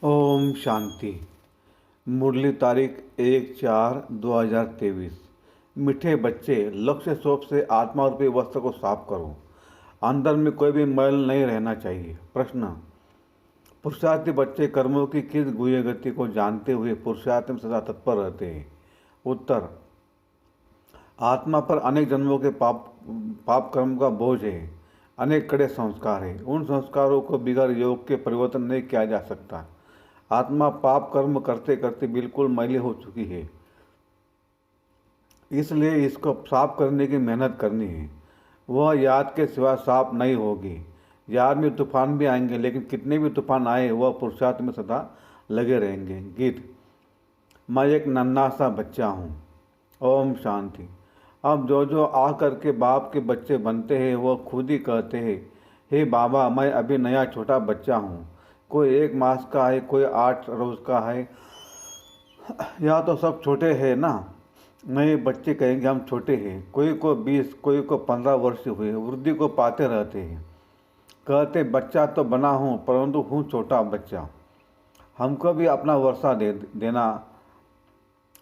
ओम शांति। मुरली तारीख 1/4/2023। मीठे बच्चे, लक्ष्य शोभ से आत्मा रूपी वस्त्र को साफ करो। अंदर में कोई भी मैल नहीं रहना चाहिए। प्रश्न: पुरुषार्थी बच्चे कर्मों की किस गुह्य गति को जानते हुए पुरुषार्थ में सदा तत्पर रहते हैं? उत्तर: आत्मा पर अनेक जन्मों के पाप कर्म का बोझ है। अनेक कड़े संस्कार है। उन संस्कारों को बिगड़ योग के परिवर्तन नहीं किया जा सकता। आत्मा पाप कर्म करते करते बिल्कुल मैली हो चुकी है, इसलिए इसको साफ करने की मेहनत करनी है। वह याद के सिवा साफ नहीं होगी। याद में तूफान भी आएंगे, लेकिन कितने भी तूफान आए वह पुरुषार्थ में सदा लगे रहेंगे। गीत: मैं एक नन्हा सा बच्चा हूँ। ओम शांति। अब जो जो आ करके बाप के बच्चे बनते हैं वह खुद ही कहते हैं, हे बाबा, मैं अभी नया छोटा बच्चा हूँ। कोई 1 मास का है, कोई 8 रोज़ का है। या तो सब छोटे हैं ना। नए बच्चे कहेंगे हम छोटे हैं। कोई को 20, कोई को 15 वर्ष हुए। वृद्धि को पाते रहते हैं। कहते बच्चा तो बना हूँ, परंतु हूँ छोटा बच्चा। हमको भी अपना वर्षा देना,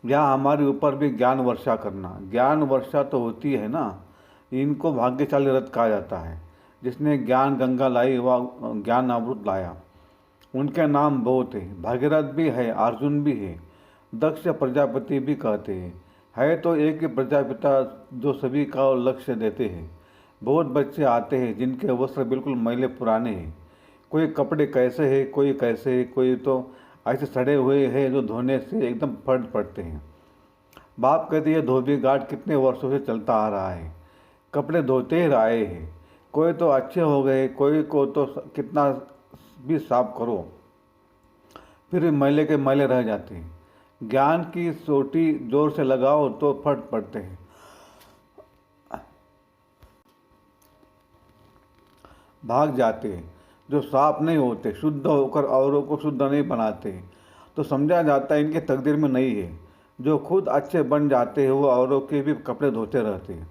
या हमारे ऊपर भी ज्ञान वर्षा करना। ज्ञान वर्षा तो होती है ना। इनको भाग्यशाली रथ कहा जाता है। जिसने ज्ञान गंगा लाई वह ज्ञान अमृत लाया। उनके नाम बहुत है। भागीरथ भी है, अर्जुन भी है, दक्ष प्रजापति भी कहते हैं। है तो एक ही प्रजापिता जो सभी का लक्ष्य देते हैं। बहुत बच्चे आते हैं जिनके वस्त्र बिल्कुल मैले पुराने हैं। कोई कपड़े कैसे हैं, कोई कैसे है, कोई तो ऐसे सड़े हुए हैं जो धोने से एकदम फट पड़ते हैं। बाप कहते हैं धोबी घाट कितने वर्षों से चलता आ रहा है, कपड़े धोते ही रहे हैं। कोई तो अच्छे हो गए, कोई को तो कितना भी साफ करो फिर भी मैले के मैले रह जाते हैं। ज्ञान की सोटी जोर से लगाओ तो फट पड़ते हैं। भाग जाते हैं। जो साफ नहीं होते, शुद्ध होकर औरों को शुद्ध नहीं बनाते, तो समझा जाता है इनके तकदीर में नहीं है। जो खुद अच्छे बन जाते हैं वो औरों के भी कपड़े धोते रहते हैं।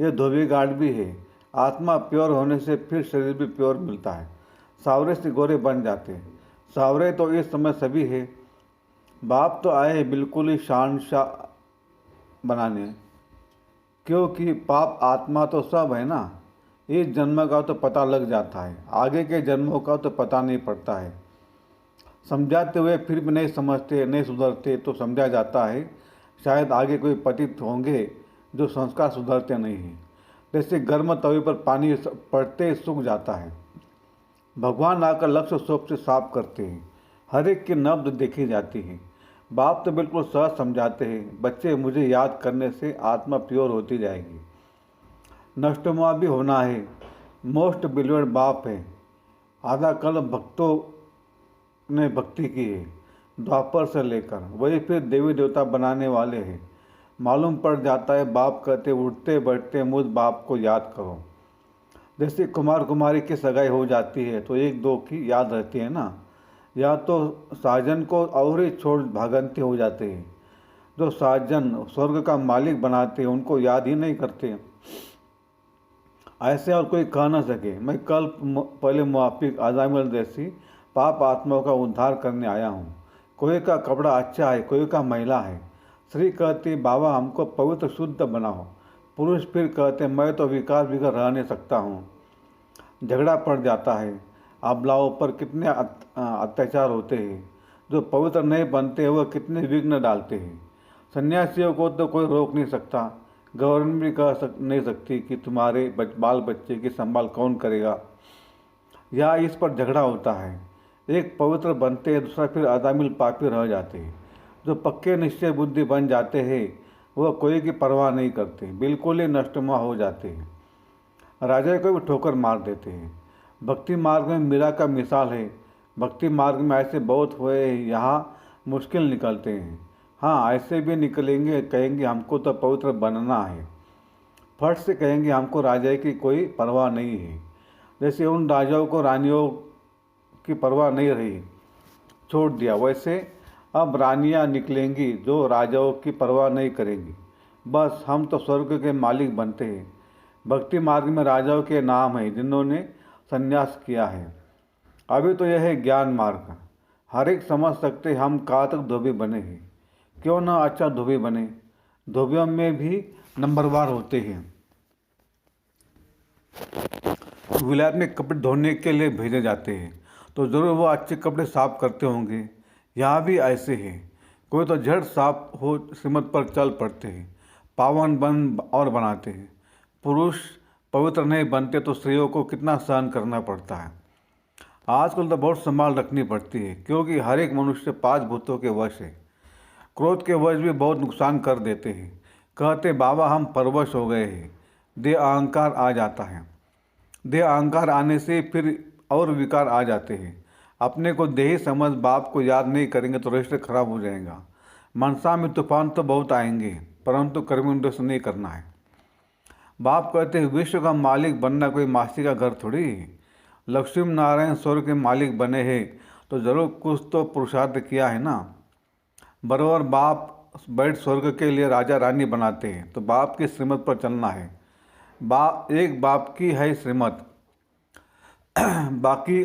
यह धोबी घाट भी है। आत्मा प्योर होने से फिर शरीर भी प्योर मिलता है। सावरे से गोरे बन जाते हैं। सावरे तो इस समय सभी है। बाप तो आए बिल्कुल ही शान बनाने, क्योंकि पाप आत्मा तो सब है ना। इस जन्म का तो पता लग जाता है, आगे के जन्मों का तो पता नहीं पड़ता है। समझाते हुए फिर भी नहीं समझते, नहीं सुधरते, तो समझा जाता है शायद आगे कोई पतित होंगे जो संस्कार सुधरते नहीं हैं। जैसे गर्म तवे पर पानी पड़ते सूख जाता है। भगवान आकर लक्ष्य शोभ से साफ करते हैं। हर एक की नब्ज देखी जाती है। बाप तो बिल्कुल सहज समझाते हैं, बच्चे मुझे याद करने से आत्मा प्योर होती जाएगी। नष्टमा भी होना है। मोस्ट बिलीवर्ड बाप है। आधा कल भक्तों ने भक्ति की है, द्वापर से लेकर। वही फिर देवी देवता बनाने वाले हैं। मालूम पड़ जाता है बाप कहते उठते बैठते मुझ बाप को याद करो। जैसे कुमार कुमारी की सगाई हो जाती है तो 1-2 की याद रहती है ना। या तो साजन को और ही छोड़ भागंते हो जाते हैं। जो साजन स्वर्ग का मालिक बनाते हैं उनको याद ही नहीं करते। ऐसे और कोई कह न सके मैं कल पहले मुआफिक आजामिल जैसी पाप आत्माओं का उद्धार करने आया हूँ। कोई का कपड़ा अच्छा है, कोई का मैला है। श्री कहती बाबा हमको पवित्र शुद्ध बनाओ। पुरुष फिर कहते मैं तो विकार बिगड़ रह नहीं सकता हूँ। झगड़ा पड़ जाता है। अबलाओं पर कितने अत्याचार होते हैं। जो पवित्र नहीं बनते वह कितने विघ्न डालते हैं। सन्यासियों को तो कोई रोक नहीं सकता। गवर्नमेंट भी नहीं सकती कि तुम्हारे बाल बच्चे की संभाल कौन करेगा। या इस पर झगड़ा होता है। एक पवित्र बनते हैं, दूसरा फिर अजामिल पापी रह जाते हैं। जो पक्के निश्चय बुद्धि बन जाते हैं वह कोई की परवाह नहीं करते, बिल्कुल ही नष्टमा हो जाते हैं। राजा को भी ठोकर मार देते हैं। भक्ति मार्ग में मीरा का मिसाल है। भक्ति मार्ग में ऐसे बहुत हुए, यहाँ मुश्किल निकलते हैं। हाँ, ऐसे भी निकलेंगे, कहेंगे हमको तो पवित्र बनना है। फट से कहेंगे हमको राजा की कोई परवाह नहीं है। जैसे उन राजाओं को रानियों की परवाह नहीं रही, छोड़ दिया, वैसे अब रानियाँ निकलेंगी जो राजाओं की परवाह नहीं करेंगी। बस हम तो स्वर्ग के मालिक बनते हैं। भक्ति मार्ग में राजाओं के नाम हैं जिन्होंने संन्यास किया है। अभी तो यह है ज्ञान मार्ग। हर एक समझ सकते हम कहाँ तक धोबी बने हैं। क्यों ना अच्छा धोबी बने। धोबियों में भी नंबरवार होते हैं। विलायत में कपड़े धोने के लिए भेजे जाते हैं तो ज़रूर वो अच्छे कपड़े साफ करते होंगे। यहाँ भी ऐसे हैं। कोई तो झट साफ हो सिमत पर चल पड़ते हैं, पावन बन और बनाते हैं। पुरुष पवित्र नहीं बनते तो स्त्रियों को कितना सहन करना पड़ता है। आजकल तो बहुत संभाल रखनी पड़ती है, क्योंकि हर एक मनुष्य 5 भूतों के वश है। क्रोध के वश भी बहुत नुकसान कर देते हैं। कहते बाबा हम परवश हो गए हैं, देह अहंकार आ जाता है। देह अहंकार आने से फिर और विकार आ जाते हैं। अपने को देही समझ बाप को याद नहीं करेंगे तो रिश्ते खराब हो जाएगा। मनसा में तूफान तो बहुत आएंगे, परंतु कर्म उद्देश्य नहीं करना है। बाप कहते हैं विश्व का मालिक बनना कोई मासी का घर थोड़ी है। लक्ष्मी नारायण स्वर्ग के मालिक बने हैं तो जरूर कुछ तो पुरुषार्थ किया है ना। बरोबर बाप बैठ स्वर्ग के लिए राजा रानी बनाते हैं तो बाप की श्रीमत पर चलना है। एक बाप की है श्रीमत, बाकी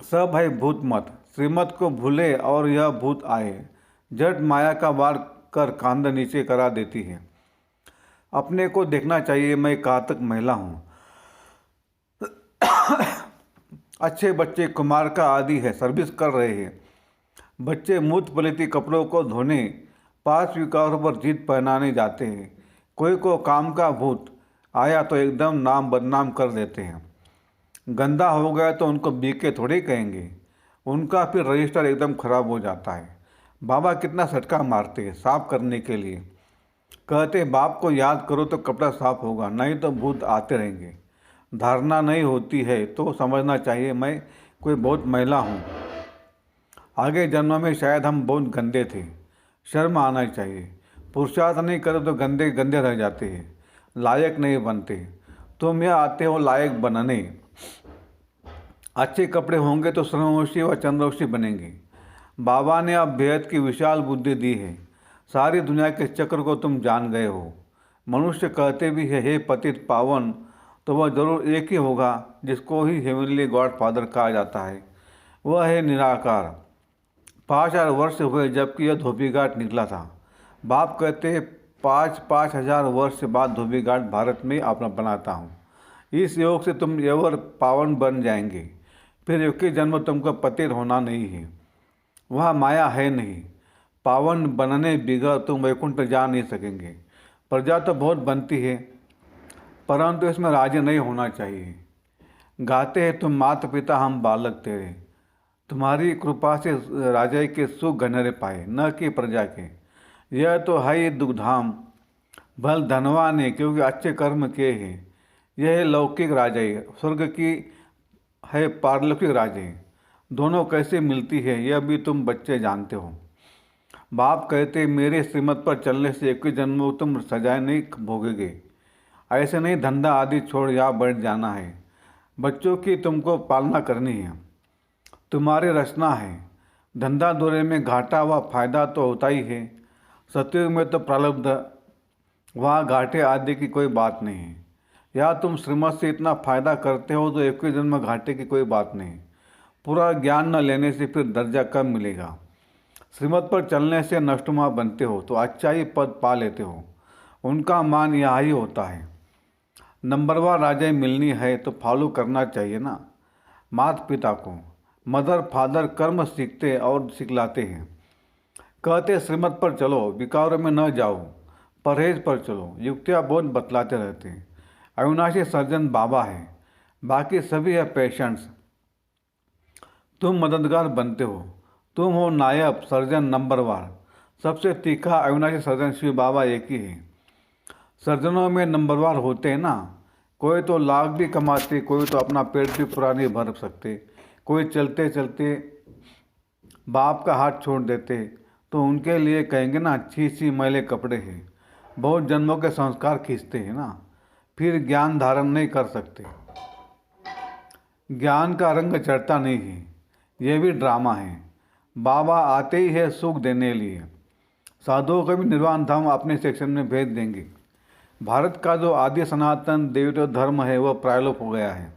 सब है भूत मत। श्रीमत को भूले और यह भूत आए, जट माया का वार कर कांधा नीचे करा देती है। अपने को देखना चाहिए मैं कहाँ तक महिला हूँ। अच्छे बच्चे कुमार का आदि है, सर्विस कर रहे हैं। बच्चे मूत पलिती कपड़ों को धोने 5 विकारों पर जीत पहनाने जाते हैं। कोई को काम का भूत आया तो एकदम नाम बदनाम कर देते हैं। गंदा हो गया तो उनको बीके थोड़े कहेंगे, उनका फिर रजिस्टर एकदम खराब हो जाता है। बाबा कितना सटका मारते हैं साफ करने के लिए। कहते बाप को याद करो तो कपड़ा साफ होगा, नहीं तो भूत आते रहेंगे। धारणा नहीं होती है तो समझना चाहिए मैं कोई बहुत महिला हूँ। आगे जन्मों में शायद हम बहुत गंदे थे। शर्म आना चाहिए। पुरुषार्थ नहीं करो तो गंदे गंदे रह जाते हैं, लायक नहीं बनते। तुम यह आते हो लायक बनने। अच्छे कपड़े होंगे तो सर्ववंशी व चंद्रवंशी बनेंगे। बाबा ने अब बेहद की विशाल बुद्धि दी है। सारी दुनिया के चक्र को तुम जान गए हो। मनुष्य कहते भी है हे पतित पावन, तो वह जरूर एक ही होगा जिसको ही हेवनली गॉड फादर कहा जाता है। वह है निराकार। 5000 वर्ष हुए जबकि यह धोबी घाट निकला था। बाप कहते हैं 5-5 हजार वर्ष बाद धोबी घाट भारत में अपना बनाता हूँ। इस योग से तुम एवर पावन बन जाएंगे। फिर एक ही जन्म तुमको पतित होना नहीं है। वहाँ माया है नहीं। पावन बनने बिगड़ तुम वैकुंठ जा नहीं सकेंगे। प्रजा तो बहुत बनती है, परंतु इसमें राजी नहीं होना चाहिए। गाते हैं तुम माता पिता हम बालक तेरे, तुम्हारी कृपा से राजा के सुख घनेरे पाए, न कि प्रजा के। यह तो है ही दुखधाम। भल धनवान है क्योंकि अच्छे कर्म किए हैं। यह है लौकिक राजाई, स्वर्ग की है पारलौकिक राजाई। दोनों कैसे मिलती है यह भी तुम बच्चे जानते हो। बाप कहते मेरे श्रीमत पर चलने से एक ही जन्म में तुम सजाएं नहीं भोगोगे। ऐसे नहीं धंधा आदि छोड़ या बैठ जाना है। बच्चों की तुमको पालना करनी है, तुम्हारी रचना है। धंधा दौरे में घाटा व फायदा तो होता ही है। सतयुग में तो प्रारब्ध, वहाँ घाटे आदि की कोई बात नहीं है। या तुम श्रीमत से इतना फायदा करते हो तो एक ही जन्म घाटे की कोई बात नहीं। पूरा ज्ञान न लेने से फिर दर्जा कम मिलेगा। श्रीमत पर चलने से नष्टमा बनते हो तो अच्छा ही पद पा लेते हो। उनका मान यहाँ ही होता है। नंबरवार राजाई मिलनी है तो फॉलो करना चाहिए ना। माता पिता को मदर फादर कर्म सीखते और सिखलाते हैं। कहते श्रीमत पर चलो, विकारों में न जाओ, परहेज पर चलो। युक्तियाँ बहुत बतलाते रहते हैं। अविनाशी सर्जन बाबा है, बाकी सभी है पेशेंट्स। तुम मददगार बनते हो। तुम हो नायब सर्जन नंबरवार। सबसे तीखा अविनाशी सर्जन शिव बाबा एक ही है। सर्जनों में नंबरवार होते हैं ना। कोई तो लाख भी कमाते, कोई तो अपना पेट भी पूरा नहीं भर सकते, कोई चलते चलते बाप का हाथ छोड़ देते तो उनके लिए कहेंगे ना अच्छी सी मैले कपड़े हैं। बहुत जन्मों के संस्कार खींचते हैं ना, फिर ज्ञान धारण नहीं कर सकते। ज्ञान का रंग चढ़ता नहीं है, यह भी ड्रामा है। बाबा आते ही है सुख देने लिए। साधुओं को भी निर्वाण धाम अपने सेक्शन में भेज देंगे। भारत का जो आदि सनातन देवता धर्म है वह प्रायलोप हो गया है।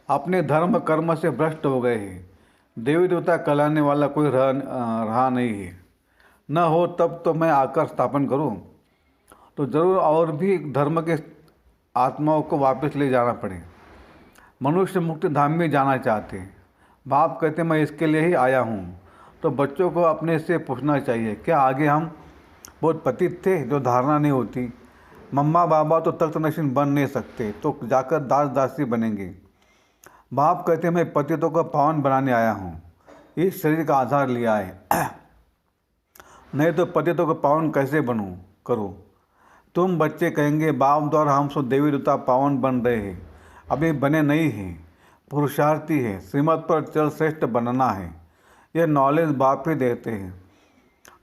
अपने धर्म कर्म से भ्रष्ट हो गए हैं। देवी देवता कहलाने वाला कोई रहा नहीं है। न हो तब तो मैं आकर स्थापन करूं, तो जरूर और भी धर्म के आत्माओं को वापस ले जाना पड़े। मनुष्य मुक्ति धाम में जाना चाहते हैं। बाप कहते मैं इसके लिए ही आया हूँ। तो बच्चों को अपने से पूछना चाहिए, क्या आगे हम बहुत पतित थे जो धारणा नहीं होती? मम्मा बाबा तो तख्त नशीन बन नहीं सकते, तो जाकर दास दासी बनेंगे। बाप कहते मैं पतितों को पावन बनाने आया हूँ, इस शरीर का आधार लिया है। नहीं तो पतितों को पावन कैसे बनूँ करूँ? तुम बच्चे कहेंगे बाप द्वारा हम सो देवी देवता पावन बन रहे हैं, अभी बने नहीं हैं, पुरुषार्थी है, श्रीमत पर चल श्रेष्ठ बनना है। ये नॉलेज बाप ही देते हैं।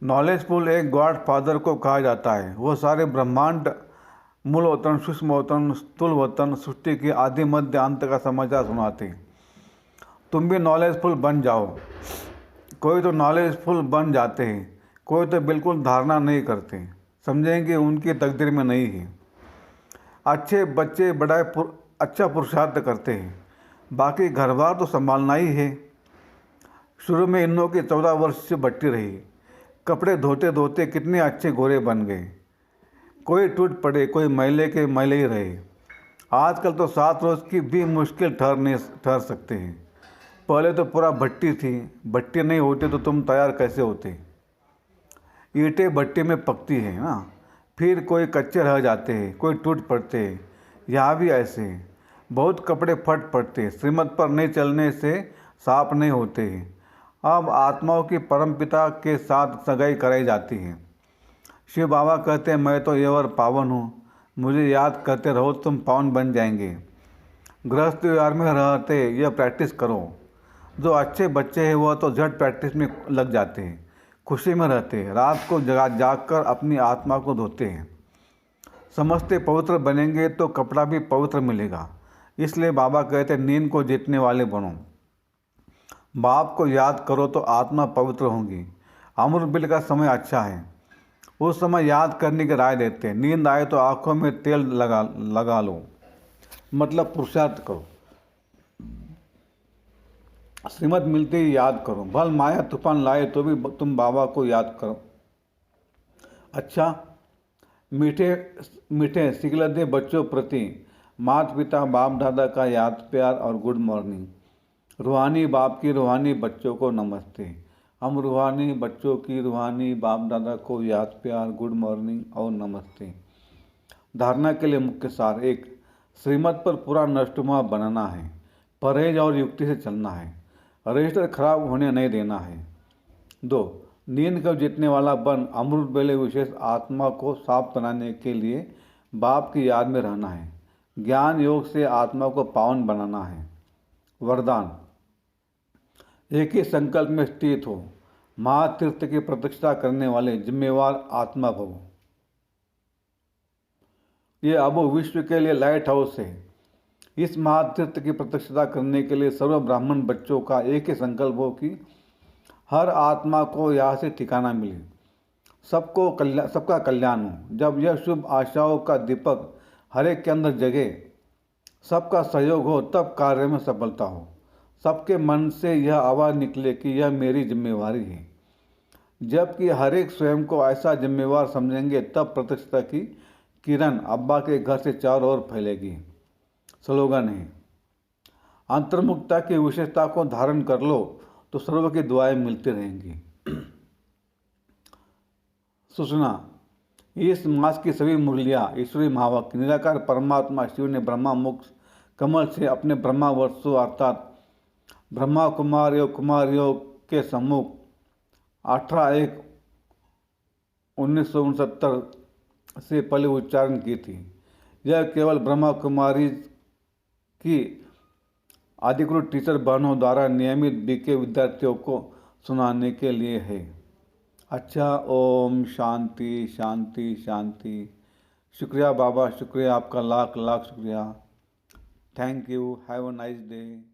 नॉलेजफुल एक गॉड फादर को कहा जाता है। वो सारे ब्रह्मांड, मूल वतन, सूक्ष्म वतन, स्थूल वतन, सृष्टि की आदि मध्य अंत का समाचार सुनाते हैं। तुम भी नॉलेजफुल बन जाओ। कोई तो नॉलेजफुल बन जाते हैं, कोई तो बिल्कुल धारणा नहीं करते, समझेंगे उनकी तकदीर में नहीं है। अच्छे बच्चे बड़ा अच्छा पुरुषार्थ करते हैं, बाकी घर बार तो संभालना ही है। शुरू में इन लोगों की 14 वर्ष से भट्टी रही, कपड़े धोते धोते कितने अच्छे गोरे बन गए। कोई टूट पड़े, कोई मैले के मैले ही रहे। आजकल तो 7 रोज़ की भी मुश्किल ठहर सकते हैं। पहले तो पूरा भट्टी थी, भट्टी नहीं होती तो तुम तैयार कैसे होते? ईंटें भट्टी में पकती हैं ना, फिर कोई कच्चे रह जाते हैं, कोई टूट पड़ते हैं। यहाँ भी ऐसे हैं, बहुत कपड़े फट पड़ते हैं, श्रीमत पर नहीं चलने से साफ नहीं होते हैं। अब आत्माओं की परमपिता के साथ सगाई कराई जाती है। शिव बाबा कहते हैं मैं तो येवर पावन हूँ, मुझे याद करते रहो तुम पावन बन जाएंगे। गृहस्थ व्यवहार में रहते यह प्रैक्टिस करो। जो अच्छे बच्चे हैं वह तो झट प्रैक्टिस में लग जाते हैं, खुशी में रहते हैं, रात को जाग कर अपनी आत्मा को धोते हैं। समझते पवित्र बनेंगे तो कपड़ा भी पवित्र मिलेगा। इसलिए बाबा कहते हैं नींद को जीतने वाले बनो। बाप को याद करो तो आत्मा पवित्र होगी। अमृत बिल का समय अच्छा है, उस समय याद करने की राय देते हैं। नींद आए तो आंखों में तेल लगा लो, मतलब पुरुषार्थ करो। श्रीमत मिलते ही याद करो। भल माया तूफान लाए तो भी तुम बाबा को याद करो। अच्छा, मीठे मीठे सिकलते बच्चों प्रति माता पिता बाप दादा का याद प्यार और गुड मॉर्निंग। रूहानी बाप की रूहानी बच्चों को नमस्ते। हम रूहानी बच्चों की रूहानी बाप दादा को याद प्यार गुड मॉर्निंग और नमस्ते। धारणा के लिए मुख्य सार: 1. श्रीमत पर पूरा नष्टुमा बनना है, परहेज और युक्ति से चलना है, रजिस्टर खराब होने नहीं देना है। 2. नींद को जीतने वाला बन अमृत बेले विशेष आत्मा को साफ बनाने के लिए बाप की याद में रहना है। ज्ञान योग से आत्मा को पावन बनाना है। वरदान: एक ही संकल्प में स्थित हो, महातीर्थ की प्रतिष्ठा करने वाले जिम्मेवार आत्मा भव। ये अब विश्व के लिए लाइट हाउस है। इस महातीर्थ की प्रतिष्ठा करने के लिए सर्व ब्राह्मण बच्चों का एक ही संकल्प हो कि हर आत्मा को यहाँ से ठिकाना मिले, सबका कल्याण हो। जब यह शुभ आशाओं का दीपक हर एक के अंदर जगे, सबका सहयोग हो, तब कार्य में सफलता हो। सबके मन से यह आवाज़ निकले कि यह मेरी जिम्मेवारी है। जबकि हर एक स्वयं को ऐसा जिम्मेवार समझेंगे, तब प्रतिष्ठा की किरण अब्बा के घर से चारों ओर फैलेगी। स्लोगन है: अंतर्मुखता की विशेषता को धारण कर लो तो सर्व की दुआएं मिलती रहेंगी। सूचना: इस मास की सभी मुरलियाँ ईश्वरी महावाक्य निराकार परमात्मा शिव ने ब्रह्मा मुख कमल से अपने ब्रह्मा वर्षों अर्थात ब्रह्मा कुमार योग के सम्मुख 18/1/1969 से पहले उच्चारण की थी। यह केवल ब्रह्मा कुमारी की अधिकृत टीचर बहनों द्वारा नियमित बीके विद्यार्थियों को सुनाने के लिए है। अच्छा, ओम शांति शांति शांति। शुक्रिया बाबा, शुक्रिया आपका, लाख लाख शुक्रिया। Thank you. Have a nice day.